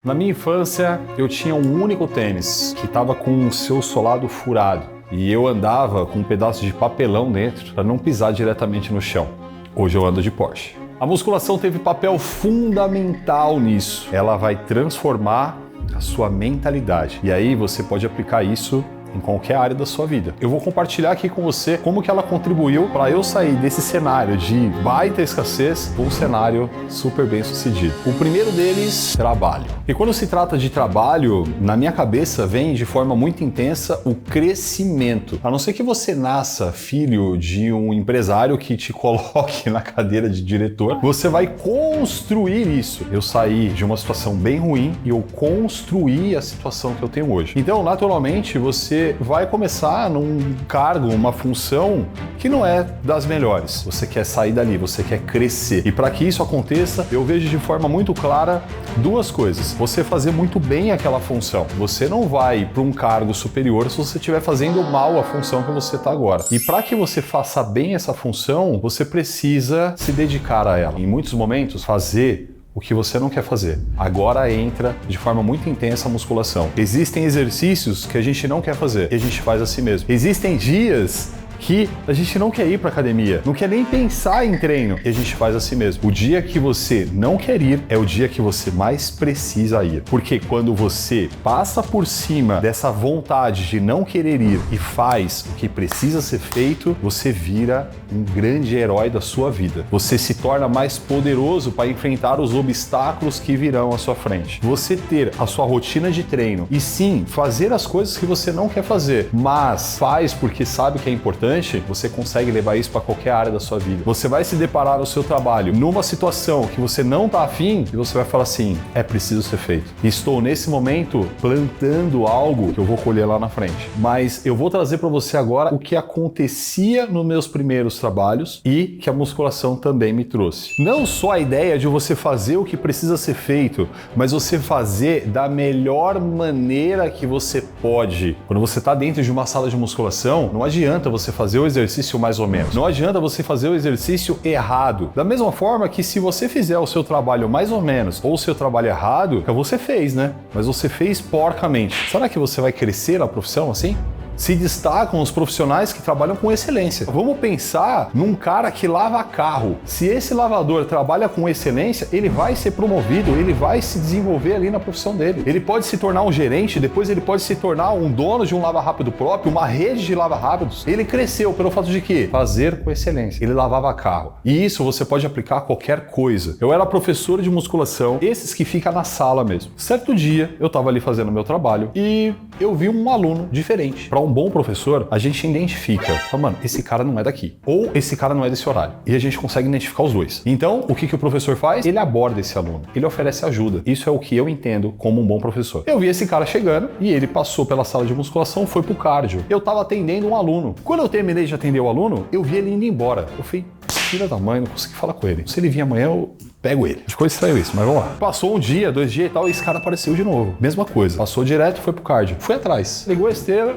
Na minha infância, eu tinha um único tênis que estava com o seu solado furado e eu andava com um pedaço de papelão dentro para não pisar diretamente no chão. Hoje eu ando de Porsche. A musculação teve papel fundamental nisso. Ela vai transformar a sua mentalidade e aí você pode aplicar isso em qualquer área da sua vida. Eu vou compartilhar aqui com você como que ela contribuiu para eu sair desse cenário de baita escassez para um cenário super bem sucedido. O primeiro deles, trabalho. E quando se trata de trabalho, na minha cabeça vem de forma muito intensa o crescimento. A não ser que você nasça filho de um empresário que te coloque na cadeira de diretor, você vai construir isso. Eu saí de uma situação bem ruim e eu construí a situação que eu tenho hoje. Então, naturalmente, você vai começar num cargo, uma função que não é das melhores. Você quer sair dali, você quer crescer. E para que isso aconteça, eu vejo de forma muito clara duas coisas. Você fazer muito bem aquela função. Você não vai para um cargo superior se você estiver fazendo mal a função que você está agora. E para que você faça bem essa função, você precisa se dedicar a ela. Em muitos momentos, fazer o que você não quer fazer. Agora entra de forma muito intensa a musculação. Existem exercícios que a gente não quer fazer e a gente faz a si mesmo. Existem dias que a gente não quer ir para academia, não quer nem pensar em treino e a gente faz a si mesmo. O dia que você não quer ir é o dia que você mais precisa ir, porque quando você passa por cima dessa vontade de não querer ir e faz o que precisa ser feito, você vira um grande herói da sua vida. Você se torna mais poderoso para enfrentar os obstáculos que virão à sua frente. Você ter a sua rotina de treino e sim, fazer as coisas que você não quer fazer, mas faz porque sabe que é importante, você consegue levar isso para qualquer área da sua vida. Você vai se deparar no seu trabalho numa situação que você não está afim e você vai falar assim, é preciso ser feito. Estou nesse momento plantando algo que eu vou colher lá na frente. Mas eu vou trazer para você agora o que acontecia nos meus primeiros trabalhos e que a musculação também me trouxe. Não só a ideia de você fazer o que precisa ser feito, mas você fazer da melhor maneira que você pode. Quando você está dentro de uma sala de musculação, não adianta você fazer o exercício mais ou menos. Não adianta você fazer o exercício errado. Da mesma forma que se você fizer o seu trabalho mais ou menos ou o seu trabalho errado, você fez, né? Mas você fez porcamente. Será que você vai crescer na profissão assim? Se destacam os profissionais que trabalham com excelência. Vamos pensar num cara que lava carro. Se esse lavador trabalha com excelência, ele vai ser promovido, ele vai se desenvolver ali na profissão dele. Ele pode se tornar um gerente, depois ele pode se tornar um dono de um lava-rápido próprio, uma rede de lava-rápidos. Ele cresceu pelo fato de quê? Fazer com excelência. Ele lavava carro. E isso você pode aplicar a qualquer coisa. Eu era professor de musculação, esses que ficam na sala mesmo. Certo dia, eu estava ali fazendo meu trabalho e eu vi um aluno diferente. Para um bom professor, a gente identifica, fala, mano, esse cara não é daqui, ou esse cara não é desse horário. E a gente consegue identificar os dois. Então, o que o professor faz? Ele aborda esse aluno, ele oferece ajuda. Isso é o que eu entendo como um bom professor. Eu vi esse cara chegando e ele passou pela sala de musculação, foi pro cardio. Eu tava atendendo um aluno. Quando eu terminei de atender o aluno, eu vi ele indo embora. Eu falei, filha da mãe, não consegui falar com ele. Se ele vir amanhã, eu pego ele. Ficou estranho isso, mas vamos lá. Passou um dia, 2 dias e tal, e esse cara apareceu de novo. Mesma coisa. Passou direto, foi pro cardio. Fui atrás. Ligou a esteira.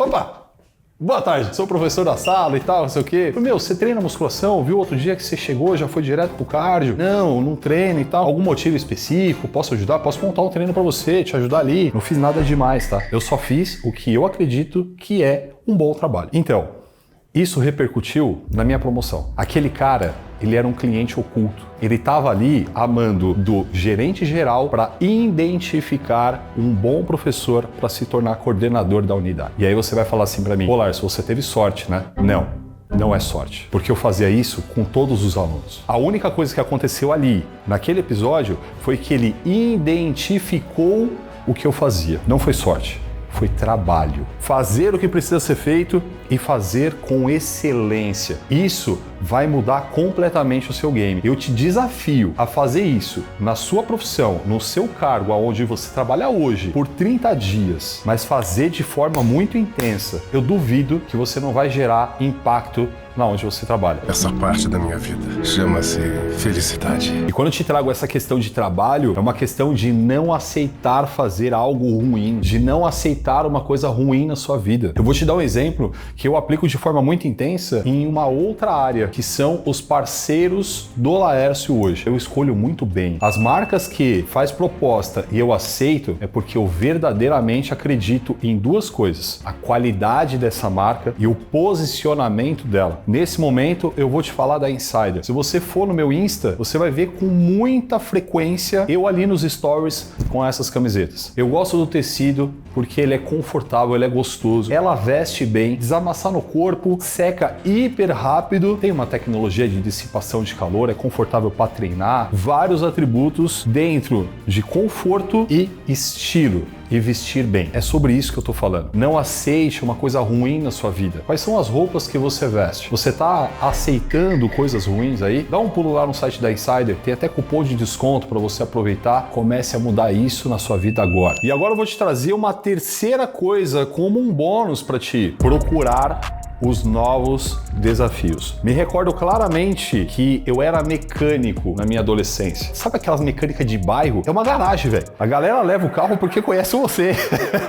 Opa! Boa tarde, sou o professor da sala e tal, não sei o quê. Falei, meu, você treina musculação? Viu outro dia que você chegou, já foi direto pro cardio? Não treino e tal. Algum motivo específico? Posso ajudar? Posso montar um treino pra você, te ajudar ali. Não fiz nada demais, tá? Eu só fiz o que eu acredito que é um bom trabalho. Então, isso repercutiu na minha promoção. Aquele cara, ele era um cliente oculto. Ele estava ali amando do gerente geral para identificar um bom professor para se tornar coordenador da unidade. E aí você vai falar assim para mim, Lars, você teve sorte, né? Não é sorte, porque eu fazia isso com todos os alunos. A única coisa que aconteceu ali, naquele episódio, foi que ele identificou o que eu fazia. Não foi sorte. Foi trabalho. Fazer o que precisa ser feito e fazer com excelência. Isso vai mudar completamente o seu game. Eu te desafio a fazer isso na sua profissão, no seu cargo, aonde você trabalha hoje, por 30 dias, mas fazer de forma muito intensa. Eu duvido que você não vai gerar impacto na onde você trabalha. Essa parte da minha vida chama-se felicidade. E quando eu te trago essa questão de trabalho, é uma questão de não aceitar fazer algo ruim, de não aceitar uma coisa ruim na sua vida. Eu vou te dar um exemplo que eu aplico de forma muito intensa em uma outra área, que são os parceiros do Laércio hoje. Eu escolho muito bem. As marcas que faz proposta e eu aceito é porque eu verdadeiramente acredito em duas coisas: a qualidade dessa marca e o posicionamento dela. Nesse momento eu vou te falar da Insider. Se você for no meu Insta, você vai ver com muita frequência eu ali nos stories com essas camisetas. Eu gosto do tecido porque ele é confortável, ele é gostoso, ela veste bem, desamassar no corpo, seca hiper rápido, tem uma tecnologia de dissipação de calor, é confortável para treinar, vários atributos dentro de conforto e estilo. E vestir bem. É sobre isso que eu tô falando. Não aceite uma coisa ruim na sua vida. Quais são as roupas que você veste? Você tá aceitando coisas ruins aí? Dá um pulo lá no site da Insider, tem até cupom de desconto para você aproveitar. Comece a mudar isso na sua vida agora. E agora eu vou te trazer uma terceira coisa como um bônus para ti. Procurar os novos desafios. Me recordo claramente que eu era mecânico na minha adolescência. Sabe aquelas mecânicas de bairro? É uma garagem, velho. A galera leva o carro porque conhece você.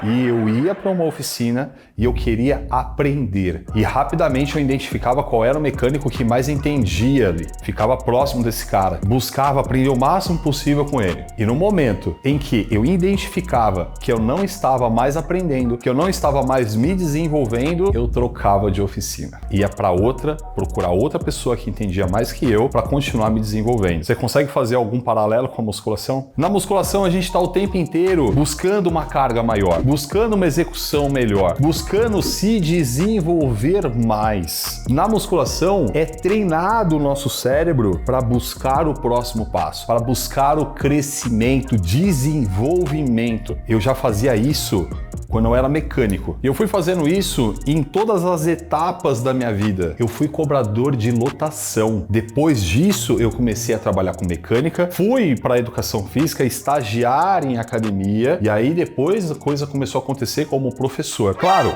E eu ia para uma oficina e eu queria aprender. E rapidamente eu identificava qual era o mecânico que mais entendia ali. Ficava próximo desse cara. Buscava aprender o máximo possível com ele. E no momento em que eu identificava que eu não estava mais aprendendo, que eu não estava mais me desenvolvendo, eu trocava de oficina. Ia para outra, procurar outra pessoa que entendia mais que eu para continuar me desenvolvendo. Você consegue fazer algum paralelo com a musculação? Na musculação a gente está o tempo inteiro buscando uma carga maior, buscando uma execução melhor, buscando se desenvolver mais. Na musculação é treinado o nosso cérebro para buscar o próximo passo, para buscar o crescimento, desenvolvimento. Eu já fazia isso quando eu era mecânico. E eu fui fazendo isso em todas as etapas da minha vida. Eu fui cobrador de lotação. Depois disso, eu comecei a trabalhar com mecânica, fui para a educação física, estagiar em academia, e aí depois a coisa começou a acontecer como professor. Claro,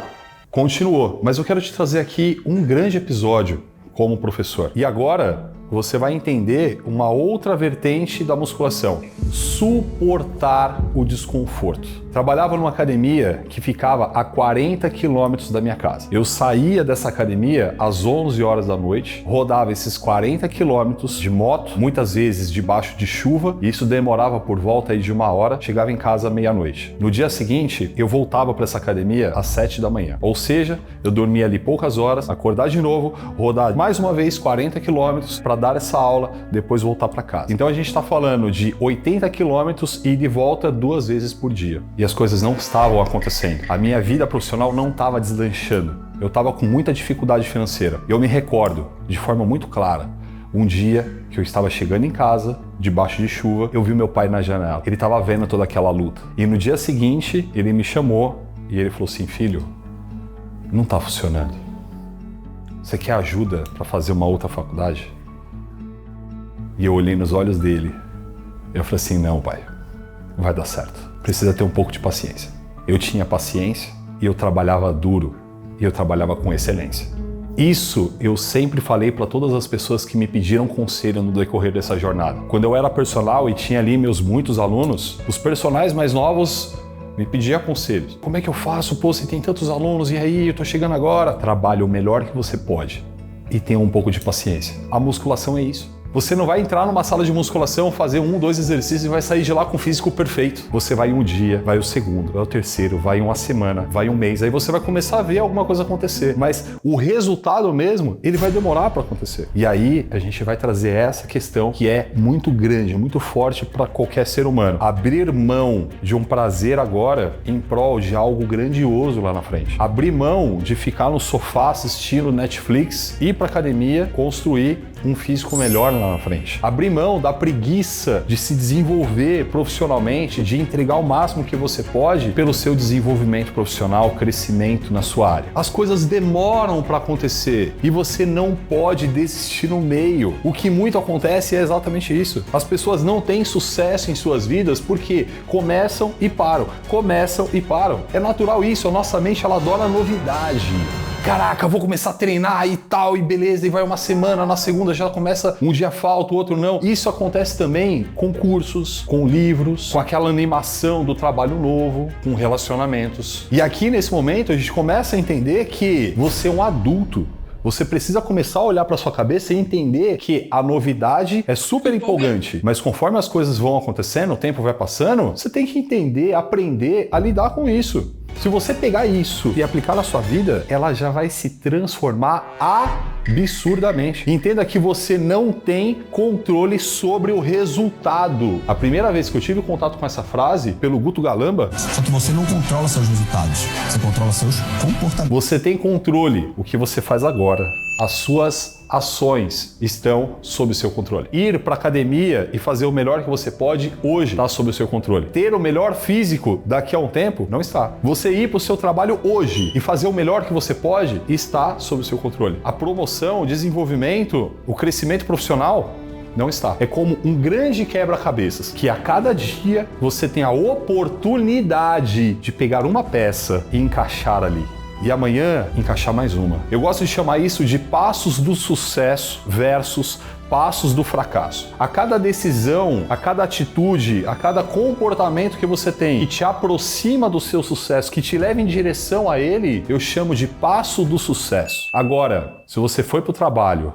continuou, mas eu quero te trazer aqui um grande episódio como professor. E agora você vai entender uma outra vertente da musculação: suportar o desconforto. Trabalhava numa academia que ficava a 40 quilômetros da minha casa. Eu saía dessa academia às 11 horas da noite, rodava esses 40 quilômetros de moto, muitas vezes debaixo de chuva, e isso demorava por volta aí de 1 hora, chegava em casa meia-noite. No dia seguinte, eu voltava para essa academia às 7 da manhã. Ou seja, eu dormia ali poucas horas, acordar de novo, rodar mais uma vez 40 quilômetros para dar essa aula, depois voltar para casa. Então a gente está falando de 80 quilômetros e de volta 2 vezes por dia. E as coisas não estavam acontecendo. A minha vida profissional não estava deslanchando. Eu estava com muita dificuldade financeira. Eu me recordo, de forma muito clara, um dia que eu estava chegando em casa, debaixo de chuva, eu vi meu pai na janela. Ele estava vendo toda aquela luta. E no dia seguinte, ele me chamou e ele falou assim: filho, não está funcionando. Você quer ajuda para fazer uma outra faculdade? E eu olhei nos olhos dele. Eu falei assim: não, pai, vai dar certo. Precisa ter um pouco de paciência. Eu tinha paciência e eu trabalhava duro e eu trabalhava com excelência. Isso eu sempre falei para todas as pessoas que me pediram conselho no decorrer dessa jornada. Quando eu era personal e tinha ali meus muitos alunos, os personagens mais novos me pediam conselhos. Como é que eu faço? Pô, você tem tantos alunos e aí eu tô chegando agora. Trabalhe o melhor que você pode e tenha um pouco de paciência. A musculação é isso. Você não vai entrar numa sala de musculação, fazer 1, 2 exercícios e vai sair de lá com o físico perfeito. Você vai um dia, vai o segundo, vai o terceiro, vai uma semana, vai um mês. Aí você vai começar a ver alguma coisa acontecer. Mas o resultado mesmo, ele vai demorar para acontecer. E aí a gente vai trazer essa questão que é muito grande, muito forte para qualquer ser humano. Abrir mão de um prazer agora em prol de algo grandioso lá na frente. Abrir mão de ficar no sofá assistindo Netflix, ir para academia, construir um físico melhor lá na frente. Abrir mão da preguiça de se desenvolver profissionalmente, de entregar o máximo que você pode pelo seu desenvolvimento profissional, crescimento na sua área. As coisas demoram para acontecer e você não pode desistir no meio. O que muito acontece é exatamente isso. As pessoas não têm sucesso em suas vidas porque começam e param, começam e param. É natural isso, a nossa mente ela adora novidade. caraca, vou começar a treinar e tal, e beleza, e vai uma semana, na segunda já começa, um dia falta, o outro não. Isso acontece também com cursos, com livros, com aquela animação do trabalho novo, com relacionamentos. E aqui nesse momento a gente começa a entender que você é um adulto. Você precisa começar a olhar para sua cabeça e entender que a novidade é super empolgante, mas conforme as coisas vão acontecendo, o tempo vai passando, você tem que entender, aprender a lidar com isso. Se você pegar isso e aplicar na sua vida, ela já vai se transformar absurdamente. Entenda que você não tem controle sobre o resultado. A primeira vez que eu tive contato com essa frase, pelo Guto Galamba... Só que você não controla seus resultados, você controla seus comportamentos. Você tem controle, o que você faz agora. As suas ações estão sob o seu controle. Ir para academia e fazer o melhor que você pode hoje está sob o seu controle. Ter o melhor físico daqui a um tempo não está. Você ir para o seu trabalho hoje e fazer o melhor que você pode está sob o seu controle. A promoção, o desenvolvimento, o crescimento profissional não está. É como um grande quebra-cabeças, que a cada dia você tem a oportunidade de pegar uma peça e encaixar ali. E amanhã encaixar mais uma. Eu gosto de chamar isso de passos do sucesso versus passos do fracasso. A cada decisão, a cada atitude, a cada comportamento que você tem que te aproxima do seu sucesso, que te leva em direção a ele, eu chamo de passo do sucesso. Agora, se você foi para o trabalho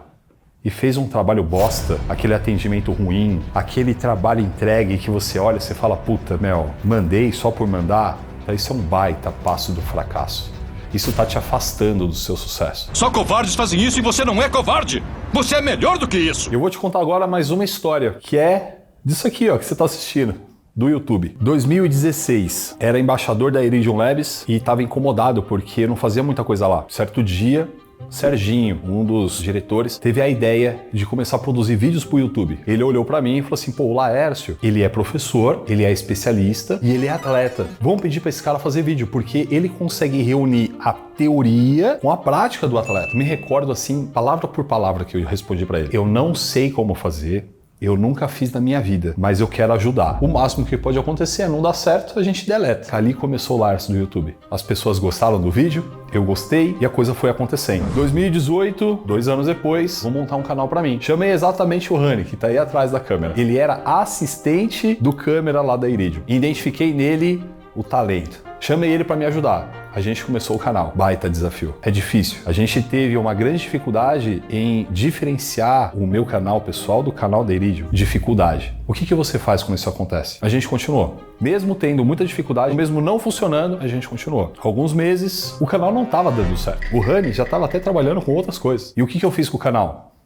e fez um trabalho bosta, aquele atendimento ruim, aquele trabalho entregue que você olha e você fala, puta, mandei só por mandar, isso é um baita passo do fracasso. Isso tá te afastando do seu sucesso. Só covardes fazem isso e você não é covarde! Você é melhor do que isso! Eu vou te contar agora mais uma história, que é disso aqui, ó, que você tá assistindo, do YouTube. 2016, era embaixador da Iridium Labs e tava incomodado porque eu não fazia muita coisa lá. Certo dia, Serginho, um dos diretores, teve a ideia de começar a produzir vídeos pro YouTube. Ele olhou pra mim e falou assim, pô, o Laércio, ele é professor, ele é especialista e ele é atleta. Vamos pedir pra esse cara fazer vídeo, porque ele consegue reunir a teoria com a prática do atleta. Me recordo assim, palavra por palavra que eu respondi pra ele. Eu não sei como fazer, eu nunca fiz na minha vida, mas eu quero ajudar. O máximo que pode acontecer é não dar certo, a gente deleta. Ali começou o Laércio do YouTube. As pessoas gostaram do vídeo, eu gostei e a coisa foi acontecendo. 2018, 2 anos depois, vou montar um canal pra mim. Chamei exatamente o Rani, que tá aí atrás da câmera. Ele era assistente do câmera lá da Iridium. Identifiquei nele o talento. Chamei ele pra me ajudar. A gente começou o canal. Baita desafio. É difícil. A gente teve uma grande dificuldade em diferenciar o meu canal pessoal do canal da Iridium. Dificuldade. O que você faz quando isso acontece? A gente continuou. Mesmo tendo muita dificuldade, mesmo não funcionando, a gente continuou. Alguns meses, o canal não estava dando certo. O Rani já estava até trabalhando com outras coisas. E o que eu fiz com o canal?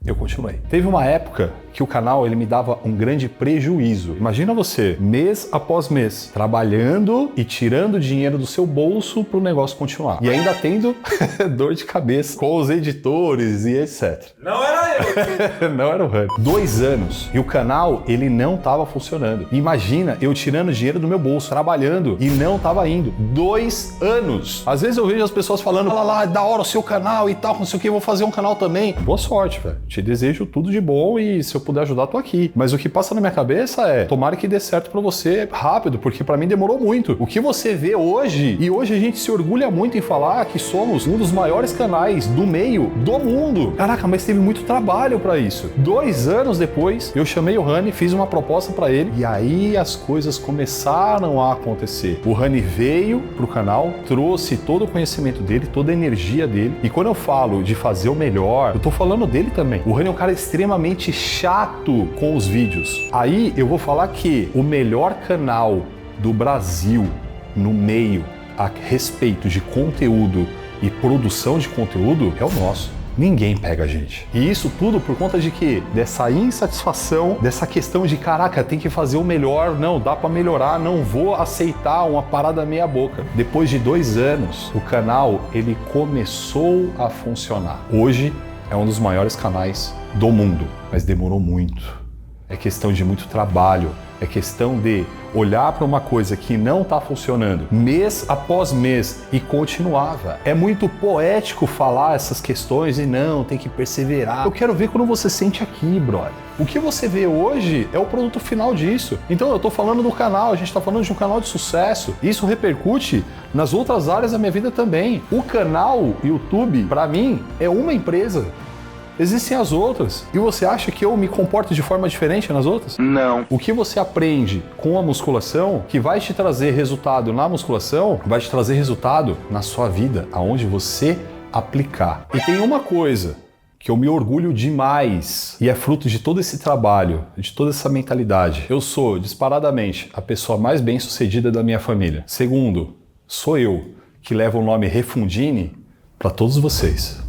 Eu continuei. Teve uma época que o canal ele me dava um grande prejuízo. Imagina você, mês após mês, trabalhando e tirando dinheiro do seu bolso para o negócio continuar. E ainda tendo dor de cabeça com os editores e etc. Não era eu! Não era o Rani. 2 anos e o canal ele não estava funcionando. Imagina eu tirando dinheiro do meu bolso, trabalhando e não estava indo. 2 anos. Às vezes eu vejo as pessoas falando, lá, da hora o seu canal e tal, não sei o que, eu vou fazer um canal também. Boa sorte, velho. Te desejo tudo de bom e se eu puder ajudar, tô aqui. Mas o que passa na minha cabeça é, tomara que dê certo pra você rápido, porque pra mim demorou muito. O que você vê hoje, e hoje a gente se orgulha muito em falar que somos um dos maiores canais do meio do mundo. Caraca, mas teve muito trabalho pra isso. 2 anos depois, eu chamei o Rani, fiz uma proposta pra ele, e aí as coisas começaram a acontecer. O Rani veio pro canal, trouxe todo o conhecimento dele, toda a energia dele, e quando eu falo de fazer o melhor, eu tô falando dele também. O Rani é um cara extremamente chato com os vídeos. Aí eu vou falar que o melhor canal do Brasil no meio a respeito de conteúdo e produção de conteúdo é o nosso. Ninguém pega a gente. E isso tudo por conta de quê? Dessa insatisfação, dessa questão de caraca, tem que fazer o melhor, não, dá pra melhorar, não vou aceitar uma parada meia boca. Depois de 2 anos, o canal ele começou a funcionar. Hoje é um dos maiores canais do mundo, mas demorou muito. É questão de muito trabalho, é questão de olhar para uma coisa que não está funcionando mês após mês e continuava. É muito poético falar essas questões e não, tem que perseverar. Eu quero ver quando você sente aqui, brother. O que você vê hoje é o produto final disso. Então eu tô falando do canal, a gente tá falando de um canal de sucesso. Isso repercute nas outras áreas da minha vida também. O canal YouTube, para mim, é uma empresa. Existem as outras. E você acha que eu me comporto de forma diferente nas outras? Não. O que você aprende com a musculação, que vai te trazer resultado na musculação, vai te trazer resultado na sua vida, aonde você aplicar. E tem uma coisa que eu me orgulho demais e é fruto de todo esse trabalho, de toda essa mentalidade. Eu sou, disparadamente, a pessoa mais bem-sucedida da minha família. Segundo, sou eu que levo o nome Refundini para todos vocês.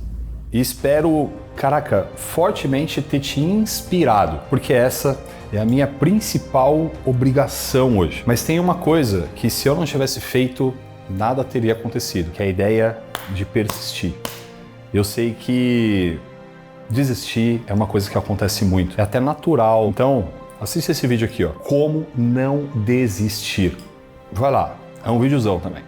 E espero, caraca, fortemente ter te inspirado, porque essa é a minha principal obrigação hoje. Mas tem uma coisa que se eu não tivesse feito, nada teria acontecido, que é a ideia de persistir. Eu sei que desistir é uma coisa que acontece muito, é até natural. Então, assiste esse vídeo aqui, ó. Como não desistir. Vai lá, é um videozão também.